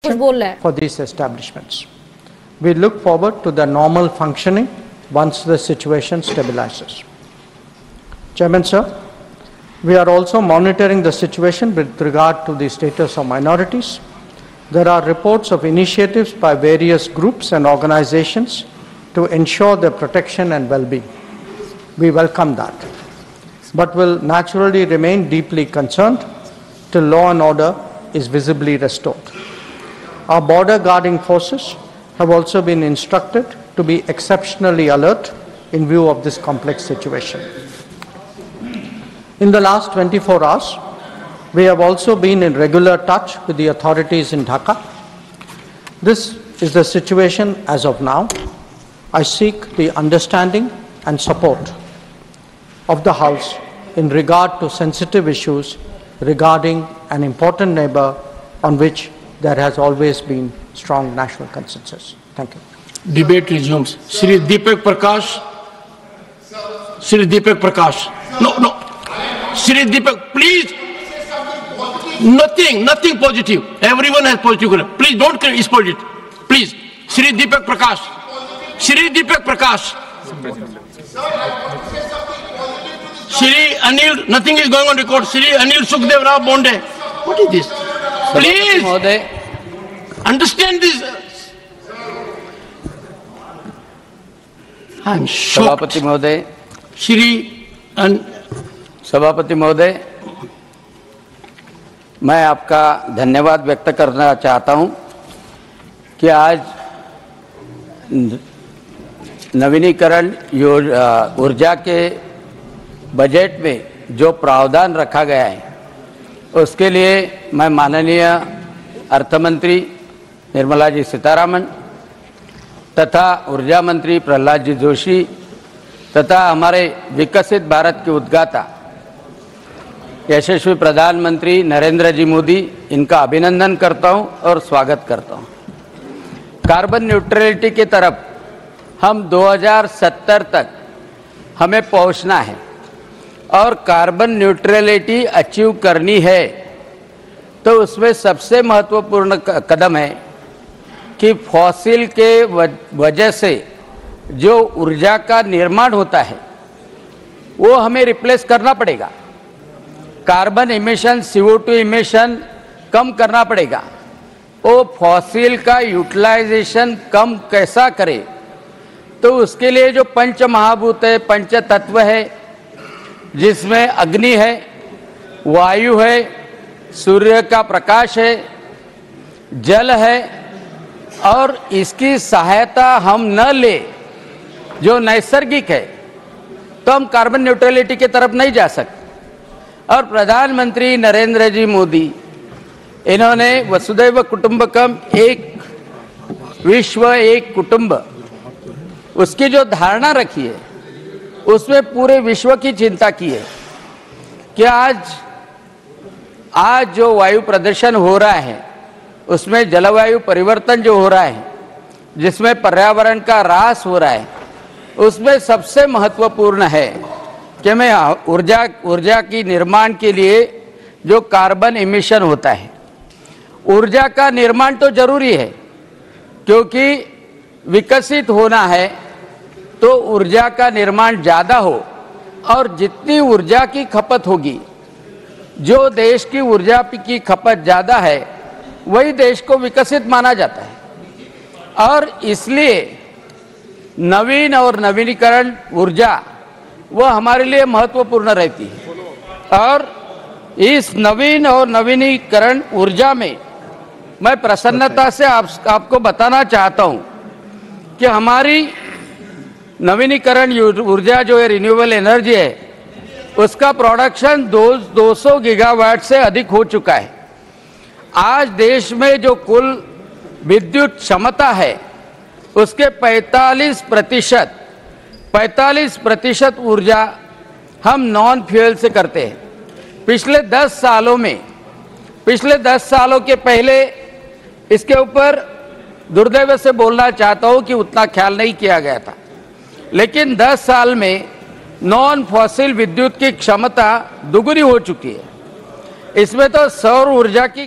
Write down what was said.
for these establishments. We look forward to the normal functioning once the situation stabilizes. Chairman, sir, we are also monitoring the situation with regard to the status of minorities. There are reports of initiatives by various groups and organizations to ensure their protection and well-being. We welcome that, but will naturally remain deeply concerned till law and order is visibly restored. Our border guarding forces have also been instructed to be exceptionally alert in view of this complex situation. In the last 24 hours, we have also been in regular touch with the authorities in Dhaka. This is the situation as of now. I seek the understanding and support of the House in regard to sensitive issues regarding an important neighbor on which there has always been strong national consensus. Thank you. Debate resumes. Shri Deepak Prakash. Shri Deepak Prakash. No. Shri Deepak, please. Nothing positive. Everyone has positive. Please don't spoil it. Please. Shri Deepak Prakash. Shri Deepak Prakash. Shri Anil, nothing is going on record. Shri Anil Sukhdev Rao Bonde. What is this? Please understand this. I am shocked. सभापति महोदय, सभापति महोदय, मैं आपका धन्यवाद व्यक्त करना चाहता हूं कि आज नवीनीकरण ऊर्जा के बजट में जो प्रावधान रखा गया है उसके लिए मैं माननीय अर्थमंत्री निर्मला जी सीतारामन तथा ऊर्जा मंत्री प्रहलाद जी जोशी तथा हमारे विकसित भारत के उद्गाता यशस्वी प्रधानमंत्री नरेंद्र जी मोदी, इनका अभिनंदन करता हूं और स्वागत करता हूं। कार्बन न्यूट्रलिटी की तरफ हम 2070 तक हमें पहुंचना है और कार्बन न्यूट्रलिटी अचीव करनी है तो उसमें सबसे महत्वपूर्ण कदम है कि फॉसिल के वजह से जो ऊर्जा का निर्माण होता है वो हमें रिप्लेस करना पड़ेगा। कार्बन इमिशन, CO2 इमिशन कम करना पड़ेगा। वो फॉसिल का यूटिलाइजेशन कम कैसा करे तो उसके लिए जो पंच महाभूत है, पंच तत्व है, जिसमें अग्नि है, वायु है, सूर्य का प्रकाश है, जल है, और इसकी सहायता हम न ले जो नैसर्गिक है तो हम कार्बन न्यूट्रलिटी की तरफ नहीं जा सकते। और प्रधानमंत्री नरेंद्र जी मोदी, इन्होंने वसुधैव कुटुंबकम, एक विश्व एक कुटुंब, उसकी जो धारणा रखी है उसमें पूरे विश्व की चिंता की है कि आज जो वायु प्रदूषण हो रहा है उसमें जलवायु परिवर्तन जो हो रहा है, जिसमें पर्यावरण का ह्रास हो रहा है, उसमें सबसे महत्वपूर्ण है कि मैं ऊर्जा की निर्माण के लिए जो कार्बन इमिशन होता है, ऊर्जा का निर्माण तो जरूरी है क्योंकि विकसित होना है तो ऊर्जा का निर्माण ज़्यादा हो और जितनी ऊर्जा की खपत होगी, जो देश की ऊर्जा की खपत ज़्यादा है वही देश को विकसित माना जाता है। और इसलिए नवीन और नवीनीकरण ऊर्जा वो हमारे लिए महत्वपूर्ण रहती है। और इस नवीन और नवीनीकरण ऊर्जा में मैं प्रसन्नता से आपको बताना चाहता हूँ कि हमारी नवीनीकरण ऊर्जा जो है, रिन्यूएबल एनर्जी है, उसका प्रोडक्शन 200 गीगावाट से अधिक हो चुका है। आज देश में जो कुल विद्युत क्षमता है उसके 45% ऊर्जा हम नॉन फ्यूल से करते हैं। पिछले 10 सालों के पहले इसके ऊपर दुर्दैव से बोलना चाहता हूं कि उतना ख्याल नहीं किया गया था, लेकिन 10 साल में नॉन फॉसिल विद्युत की क्षमता दुगुनी हो चुकी है। इसमें तो सौर ऊर्जा की